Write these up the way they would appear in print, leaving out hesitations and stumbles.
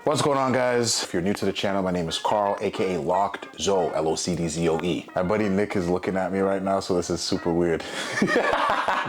What's going on, guys? If you're new to the channel, my name is Carl, aka Locked Zoe, L-O-C-D-Z-O-E. My buddy Nick is looking at me right now, so this is super weird.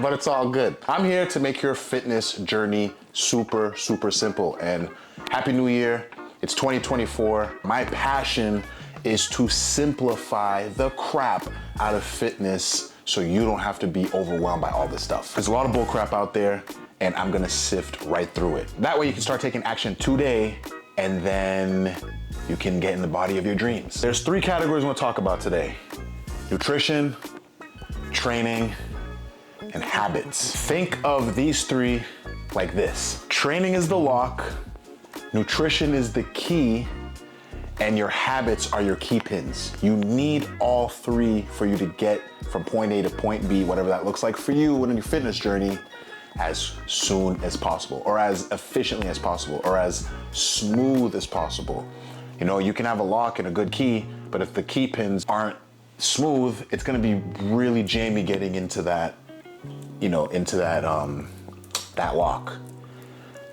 But it's all good. I'm here to make your fitness journey super simple. And Happy New Year. It's 2024. My passion is to simplify the crap out of fitness so you don't have to be overwhelmed by all this stuff. There's a lot of bull crap out there, and I'm gonna sift right through it. That way you can start taking action today, and then you can get in the body of your dreams. There's three categories I want to talk about today: nutrition, training, and habits. Think of these three like this. Training is the lock, nutrition is the key, and your habits are your key pins. You need all three for you to get from point A to point B, whatever that looks like for you in your fitness journey, as soon as possible, or as efficiently as possible, or as smooth as possible. You know, you can have a lock and a good key, but if the key pins aren't smooth, it's gonna be really jammy getting into that, you know, into that lock.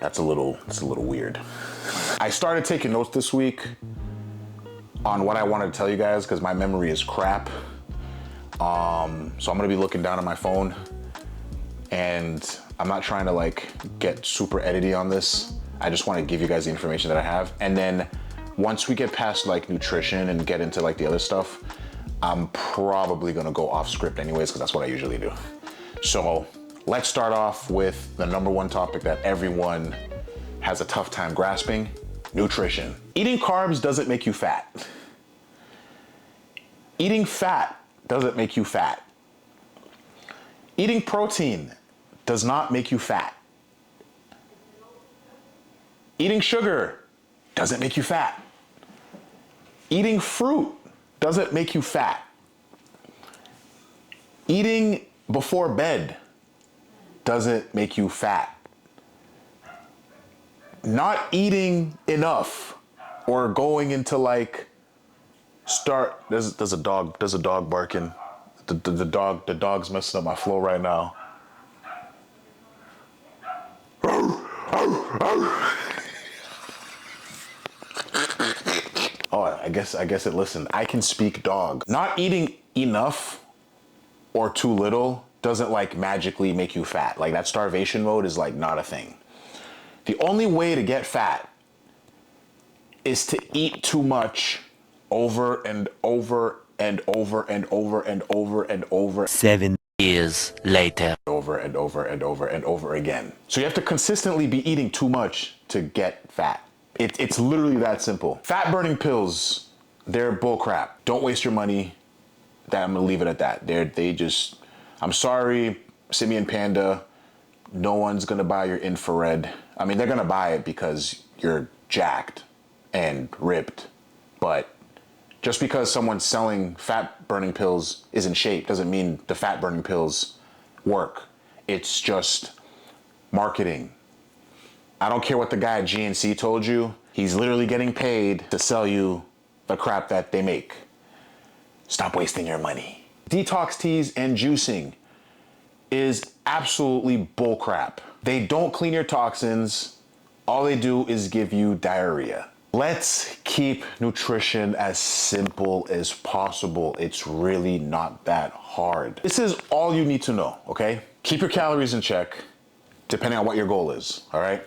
It's a little weird. I started taking notes this week on what I wanted to tell you guys because my memory is crap. So I'm gonna be looking down at my phone, and I'm not trying to like get super edity on this. I just want to give you guys the information that I have. And then once we get past like nutrition and get into like the other stuff, I'm probably gonna go off script anyways, because that's what I usually do. So let's start off with the number one topic that everyone has a tough time grasping: nutrition. Eating carbs doesn't make you fat. Eating fat doesn't make you fat. Eating protein does not make you fat. Eating sugar doesn't make you fat. Eating fruit doesn't make you fat. Eating before bed doesn't make you fat. Not eating enough or going into like there's a dog barking. The dog's messing up my flow right now. Oh, I guess it listened. I can speak dog. Not eating enough or too little doesn't like magically make you fat. Like that starvation mode is like not a thing. The only way to get fat is to eat too much over and over and over and over and over and over. 7 years later. Over and over and over and over again. So you have to consistently be eating too much to get fat. It's literally that simple. Fat burning pills, they're bullcrap. Don't waste your money. I'm gonna leave it at that. I'm sorry, Simian Panda, no one's gonna buy your infrared. I mean, they're gonna buy it because you're jacked and ripped, but just because someone's selling fat burning pills is in shape doesn't mean the fat burning pills work. It's just marketing. I don't care what the guy at GNC told you. He's literally getting paid to sell you the crap that they make. Stop wasting your money. Detox teas and juicing is absolutely bullcrap. They don't clean your toxins. All they do is give you diarrhea. Let's keep nutrition as simple as possible. It's really not that hard. This is all you need to know, okay? Keep your calories in check, depending on what your goal is, all right?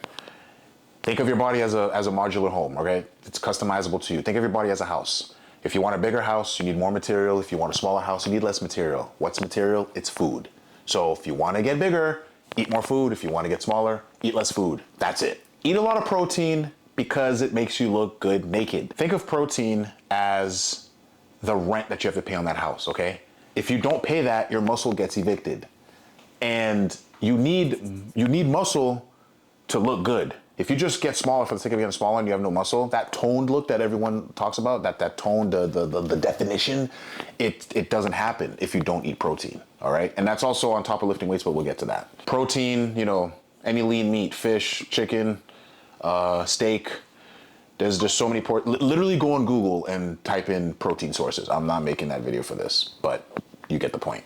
Think of your body as a modular home, okay? It's customizable to you. Think of your body as a house. If you want a bigger house, you need more material. If you want a smaller house, you need less material. What's material? It's food. So if you want to get bigger, eat more food. If you want to get smaller, eat less food. That's it. Eat a lot of protein, because it makes you look good naked. Think of protein as the rent that you have to pay on that house, okay? If you don't pay that, your muscle gets evicted. And you need muscle to look good. If you just get smaller for the sake of getting smaller and you have no muscle, that toned look that everyone talks about, that toned, the definition, it doesn't happen if you don't eat protein, all right? And that's also on top of lifting weights, but we'll get to that. Protein, you know, any lean meat, fish, chicken, steak. There's just so many literally go on Google and type in protein sources. I'm not making that video for this, but you get the point.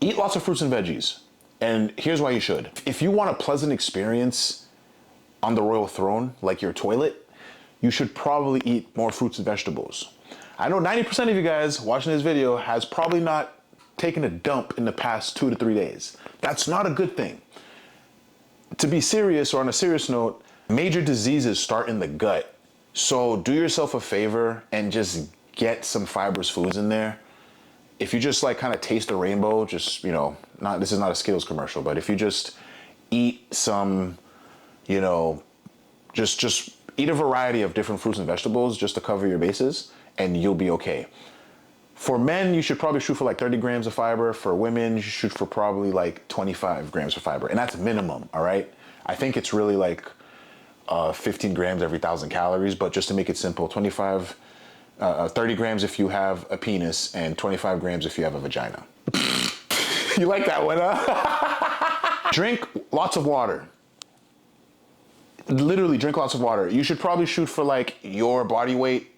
Eat lots of fruits and veggies. And here's why you should. If you want a pleasant experience on the royal throne, like your toilet, you should probably eat more fruits and vegetables. I know 90% of you guys watching this video has probably not taken a dump in the past 2 to 3 days. That's not a good thing. To be serious, or on a serious note, major diseases start in the gut. So do yourself a favor and just get some fibrous foods in there. If you just like kind of taste the rainbow, just, you know, this is not a Skittles commercial, but if you just eat some, you know, just eat a variety of different fruits and vegetables just to cover your bases, and you'll be okay. For men, you should probably shoot for like 30 grams of fiber. For women, you should shoot for probably like 25 grams of fiber. And that's minimum, all right? I think it's really like 15 grams every 1,000 calories, but just to make it simple, 30 grams if you have a penis and 25 grams if you have a vagina. You like that one, huh? Drink lots of water. Literally drink lots of water. You should probably shoot for like your body weight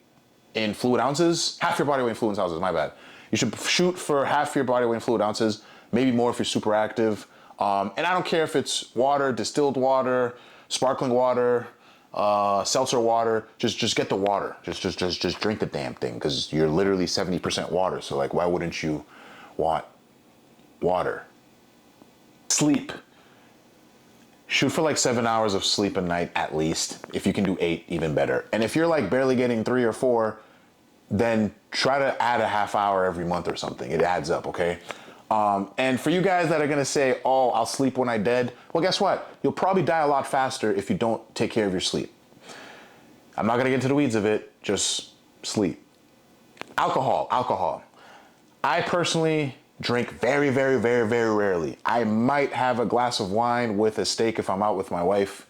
in fluid ounces, half your body weight in fluid ounces, my bad. You should shoot for half your body weight in fluid ounces, maybe more if you're super active. And I don't care if it's water, distilled water, sparkling water, seltzer water, just get the water. Just drink the damn thing, because you're literally 70% water. So like, why wouldn't you want water? Sleep. Shoot for like 7 hours of sleep a night at least. If you can do 8, even better. And if you're like barely getting 3 or 4, then try to add a half hour every month or something. It adds up, okay? And for you guys that are gonna say, oh, I'll sleep when I'm dead, well, guess what? You'll probably die a lot faster if you don't take care of your sleep. I'm not gonna get into the weeds of it, just sleep. Alcohol. I personally drink very, very, very, very rarely. I might have a glass of wine with a steak if I'm out with my wife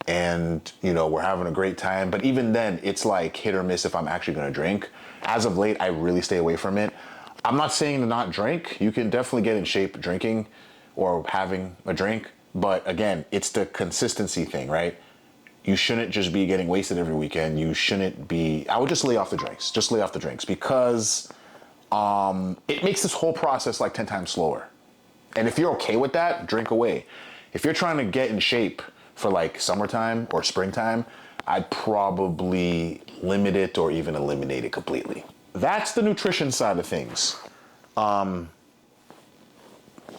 and, you know, we're having a great time. But even then, it's like hit or miss if I'm actually gonna drink. As of late, I really stay away from it. I'm not saying to not drink. You can definitely get in shape drinking or having a drink. But again, it's the consistency thing, right? You shouldn't just be getting wasted every weekend. You shouldn't be, I would just lay off the drinks. Just lay off the drinks, because it makes this whole process like 10 times slower. And if you're okay with that, drink away. If you're trying to get in shape for like summertime or springtime, I'd probably limit it or even eliminate it completely. That's the nutrition side of things.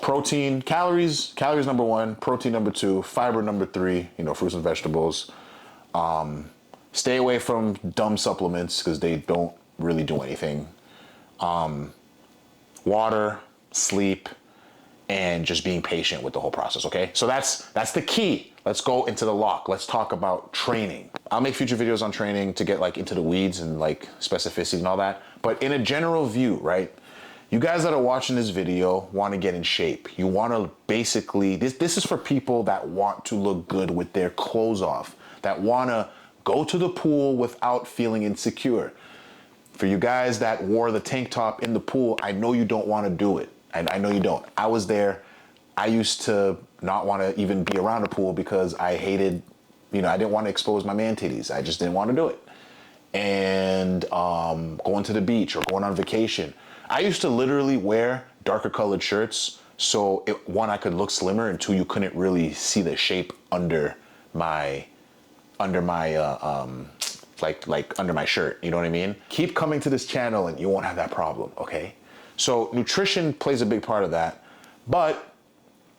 Protein, calories number 1, protein number 2, fiber number 3, you know, fruits and vegetables. Stay away from dumb supplements because they don't really do anything. Water, sleep, and just being patient with the whole process, okay? So that's the key. Let's go into the lock. Let's talk about training. I'll make future videos on training to get like into the weeds and like specificity and all that. But in a general view, right? You guys that are watching this video want to get in shape. You want to basically, this is for people that want to look good with their clothes off, that want to go to the pool without feeling insecure. For you guys that wore the tank top in the pool, I know you don't want to do it. I know you don't. I was there. I used to not want to even be around a pool because I hated, you know, I didn't want to expose my man titties. I just didn't want to do it. And going to the beach or going on vacation, I used to literally wear darker colored shirts so one, I could look slimmer, and 2, you couldn't really see the shape under my under my shirt, you know what I mean? Keep coming to this channel and you won't have that problem, okay? So nutrition plays a big part of that. But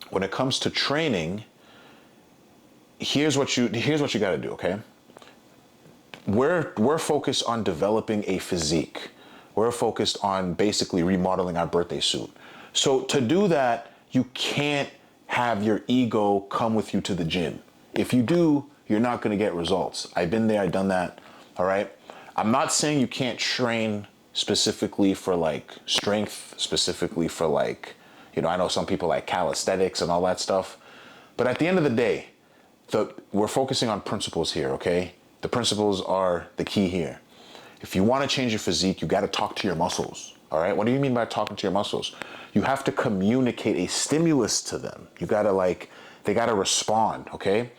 when it comes to training, here's what you gotta do, okay? We're focused on developing a physique. We're focused on basically remodeling our birthday suit. So to do that, you can't have your ego come with you to the gym. If you do, you're not gonna get results. I've been there, I've done that, all right? I'm not saying you can't train specifically for like strength, specifically for like, you know, I know some people like calisthenics and all that stuff. But at the end of the day, we're focusing on principles here, okay? The principles are the key here. If you want to change your physique, you got to talk to your muscles, all right? What do you mean by talking to your muscles? You have to communicate a stimulus to them. You got to they got to respond, okay?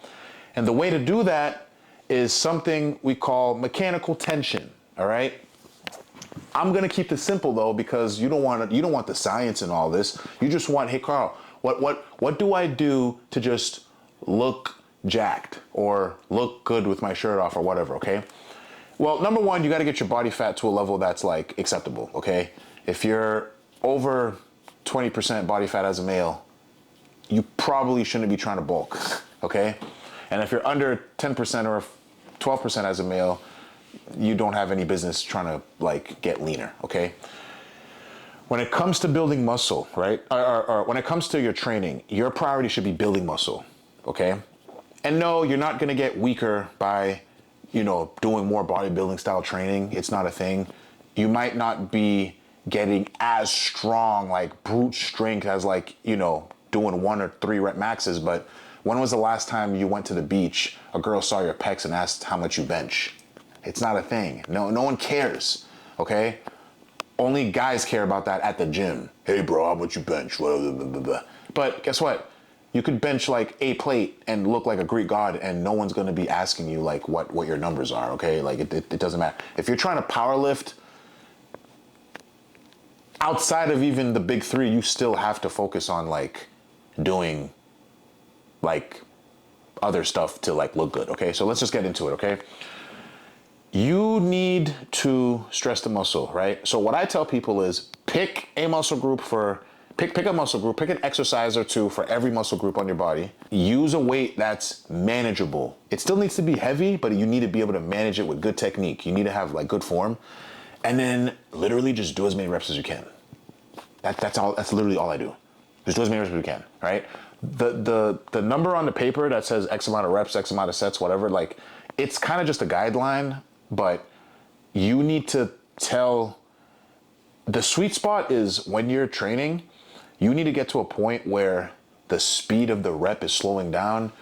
And the way to do that is something we call mechanical tension, all right? I'm going to keep this simple though, because you don't want the science in all this. You just want, hey Carl, what do I do to just look jacked or look good with my shirt off or whatever, okay? Well, number one, you got to get your body fat to a level that's like acceptable, okay? If you're over 20% body fat as a male, you probably shouldn't be trying to bulk, okay? And if you're under 10% or 12% as a male, you don't have any business trying to like get leaner, okay? When it comes to building muscle, right? Or when it comes to your training, your priority should be building muscle, okay? And no, you're not gonna get weaker by, doing more bodybuilding style training. It's not a thing. You might not be getting as strong, like brute strength as like, doing 1 or 3 rep maxes, but when was the last time you went to the beach, a girl saw your pecs and asked how much you bench? It's not a thing. No one cares, okay? Only guys care about that at the gym. Hey bro, how much you bench? Blah, blah, blah, blah. But guess what? You could bench like a plate and look like a Greek god and no one's gonna be asking you like what your numbers are, okay? Like it doesn't matter. If you're trying to power lift, outside of even the big 3, you still have to focus on like doing like other stuff to like look good, okay? So let's just get into it, okay? You need to stress the muscle, right? So what I tell people is pick a muscle group pick a muscle group, pick an exercise or 2 for every muscle group on your body. Use a weight that's manageable. It still needs to be heavy, but you need to be able to manage it with good technique. You need to have like good form. And then literally just do as many reps as you can. That's all. That's literally all I do. Just do as many reps as you can, right? The number on the paper that says X amount of reps, X amount of sets, whatever, like it's kind of just a guideline, but you need to tell. The sweet spot is when you're training, you need to get to a point where the speed of the rep is slowing down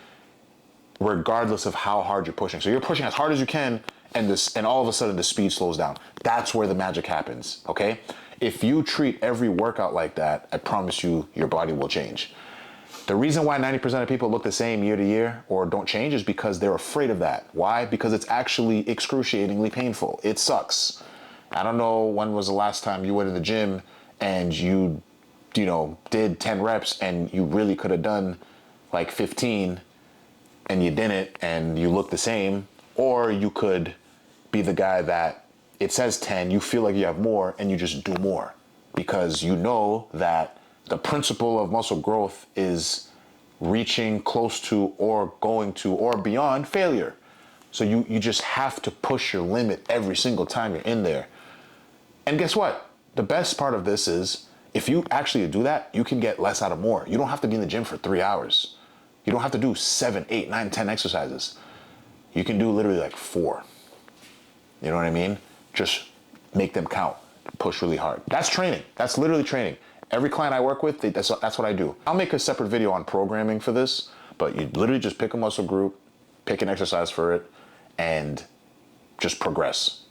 regardless of how hard you're pushing. So you're pushing as hard as you can and all of a sudden the speed slows down. That's where the magic happens, okay? If you treat every workout like that, I promise you your body will change. The reason why 90% of people look the same year to year or don't change is because they're afraid of that. Why? Because it's actually excruciatingly painful. It sucks. I don't know when was the last time you went to the gym and you did 10 reps and you really could have done like 15 and you didn't and you look the same, or you could be the guy that it says 10, you feel like you have more and you just do more because you know that the principle of muscle growth is reaching close to or going to or beyond failure. So you just have to push your limit every single time you're in there. And guess what? The best part of this is if you actually do that, you can get less out of more. You don't have to be in the gym for 3 hours. You don't have to do 7, 8, 9, 10 exercises. You can do literally like 4. You know what I mean? Just make them count. Push really hard. That's training. That's literally training. Every client I work with, that's what I do. I'll make a separate video on programming for this, but you literally just pick a muscle group, pick an exercise for it, and just progress.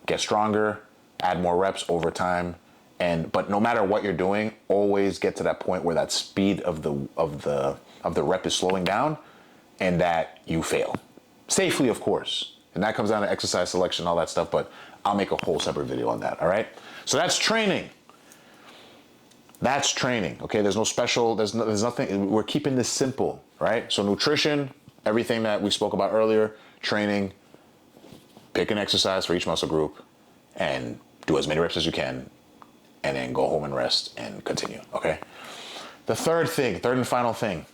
Get stronger, add more reps over time, but no matter what you're doing, always get to that point where that speed of the rep is slowing down and that you fail. Safely, of course. And that comes down to exercise selection, all that stuff, but I'll make a whole separate video on that, all right? So that's training. That's training, okay? There's no special, there's nothing, we're keeping this simple, right? So nutrition, everything that we spoke about earlier, training, pick an exercise for each muscle group, and do as many reps as you can, and then go home and rest and continue, okay? The third and final thing,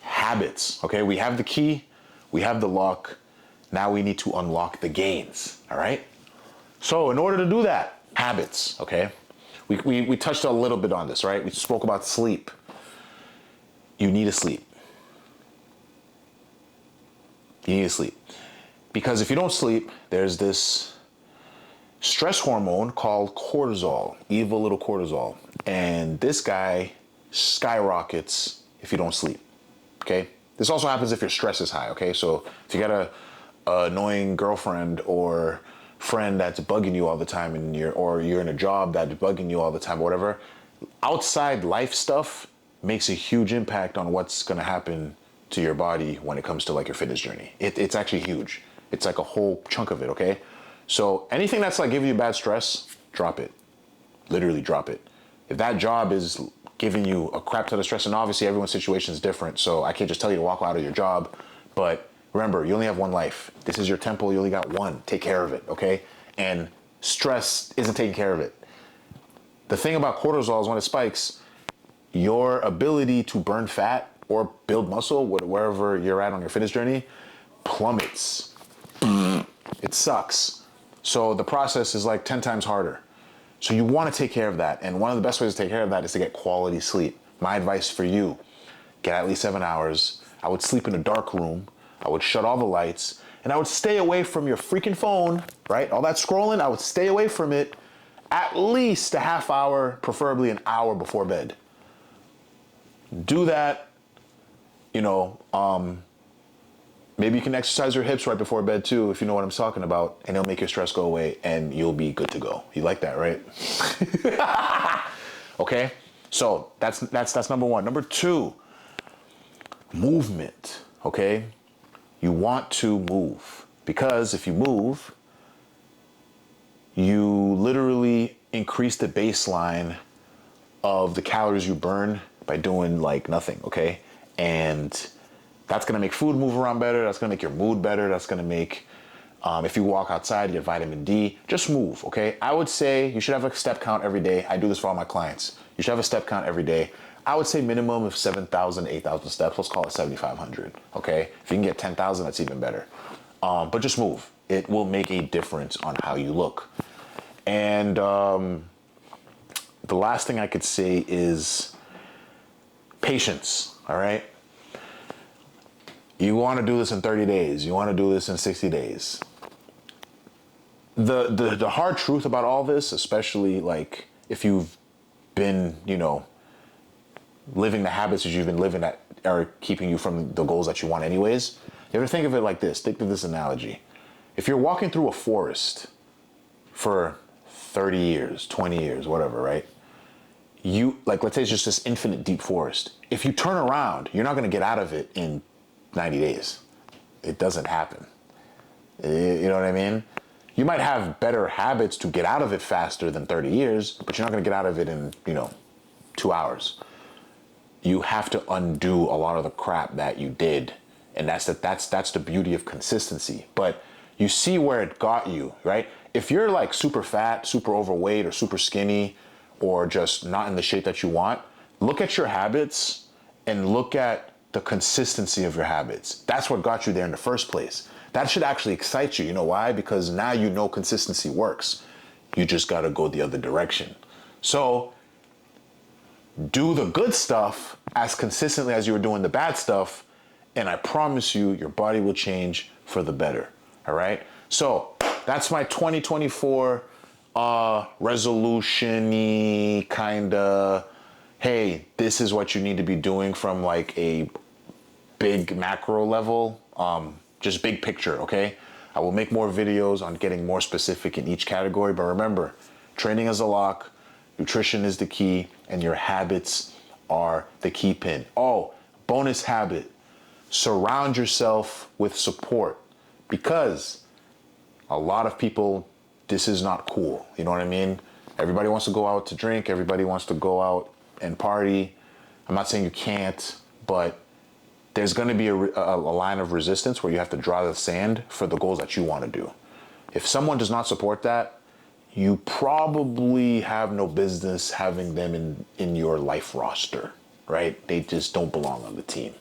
habits, okay? We have the key, we have the lock, now we need to unlock the gains, all right? So in order to do that, habits, okay? We touched a little bit on this, right? We spoke about sleep. You need to sleep. You need to sleep. Because if you don't sleep, there's this stress hormone called cortisol, evil little cortisol. And this guy skyrockets if you don't sleep, okay? This also happens if your stress is high, okay? So if you got a annoying girlfriend or friend that's bugging you all the time or you're in a job that's bugging you all the time or whatever, outside life stuff makes a huge impact on what's going to happen to your body when it comes to like your fitness journey. It's actually huge. It's like a whole chunk of it, okay? So anything that's like giving you bad stress, drop it. Literally drop it. If that job is giving you a crap ton of stress, and obviously everyone's situation is different, so I can't just tell you to walk out of your job, but Remember, you only have one life. This is your temple, you only got one. Take care of it, okay? And stress isn't taking care of it. The thing about cortisol is when it spikes, your ability to burn fat or build muscle, wherever you're at on your fitness journey, plummets. It sucks. So the process is like 10 times harder. So you want to take care of that. And one of the best ways to take care of that is to get quality sleep. My advice for you, get at least 7 hours. I would sleep in a dark room. I would shut all the lights, and I would stay away from your freaking phone, right? All that scrolling, I would stay away from it at least a half hour, preferably an hour before bed. Do that, maybe you can exercise your hips right before bed too, if you know what I'm talking about, and it'll make your stress go away and you'll be good to go. You like that, right? Okay, so that's number one. Number two, movement, okay? You want to move, because if you move, you literally increase the baseline of the calories you burn by doing like nothing, okay? And that's gonna make food move around better. That's gonna make your mood better. That's gonna make, if you walk outside, you get vitamin D. Just move, okay? I would say you should have a step count every day. I do this for all my clients. You should have a step count every day. I would say minimum of 7,000, 8,000 steps. Let's call it 7,500, okay? If you can get 10,000, that's even better. But just move. It will make a difference on how you look. And the last thing I could say is patience, all right? You want to do this in 30 days. You want to do this in 60 days. The hard truth about all this, especially like if you've been, living the habits that you've been living that are keeping you from the goals that you want anyways, you ever think of it like this? Think of this analogy. If you're walking through a forest for 30 years, 20 years, whatever, right? Let's say it's just this infinite deep forest. If you turn around, you're not going to get out of it in 90 days. It doesn't happen. You know what I mean? You might have better habits to get out of it faster than 30 years, but you're not going to get out of it in, 2 hours. You have to undo a lot of the crap that you did. And that's the beauty of consistency. But you see where it got you, right? If you're like super fat, super overweight, or super skinny, or just not in the shape that you want, look at your habits and look at the consistency of your habits. That's what got you there in the first place. That should actually excite you. You know why? Because now you know consistency works. You just got to go the other direction. So do the good stuff as consistently as you were doing the bad stuff, and I promise you, your body will change for the better. All right? So that's my 2024 resolution-y kind of, hey, this is what you need to be doing from like a big macro level, just big picture, okay? I will make more videos on getting more specific in each category, but remember, training is a lock, nutrition is the key, and your habits are the key pin. Oh, bonus habit, surround yourself with support, because a lot of people, this is not cool. You know what I mean? Everybody wants to go out to drink. Everybody wants to go out and party. I'm not saying you can't, but there's going to be a line of resistance where you have to draw the sand for the goals that you want to do. If someone does not support that, you probably have no business having them in your life roster, right? They just don't belong on the team.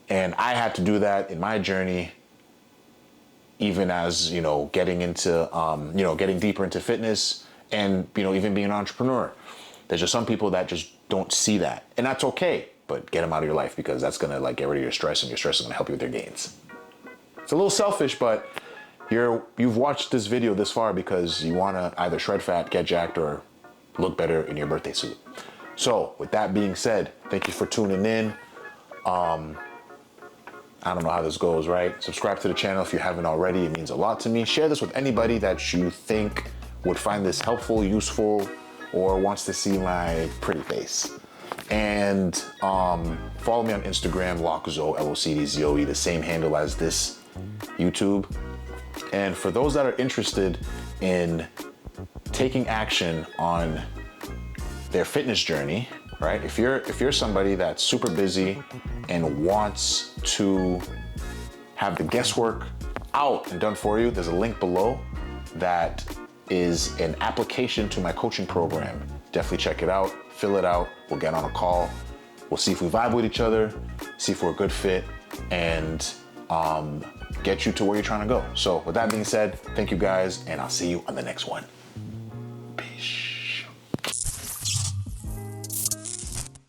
And I had to do that in my journey, even as, getting into, getting deeper into fitness and, even being an entrepreneur. There's just some people that just don't see that. And that's okay, but get them out of your life, because that's going to get rid of your stress, and your stress is going to help you with your gains. It's a little selfish, but you've watched this video this far because you want to either shred fat, get jacked, or look better in your birthday suit. So with that being said, thank you for tuning in. I don't know how this goes, right? Subscribe to the channel if you haven't already. It means a lot to me. Share this with anybody that you think would find this helpful, useful, or wants to see my pretty face. And follow me on Instagram, LocZoe, LOCDZOE, the same handle as this YouTube. And for those that are interested in taking action on their fitness journey, right? If you're somebody that's super busy and wants to have the guesswork out and done for you, there's a link below that is an application to my coaching program. Definitely check it out, fill it out, we'll get on a call. We'll see if we vibe with each other, see if we're a good fit, and get you to where you're trying to go. So with that being said, thank you guys, and I'll see you on the next one.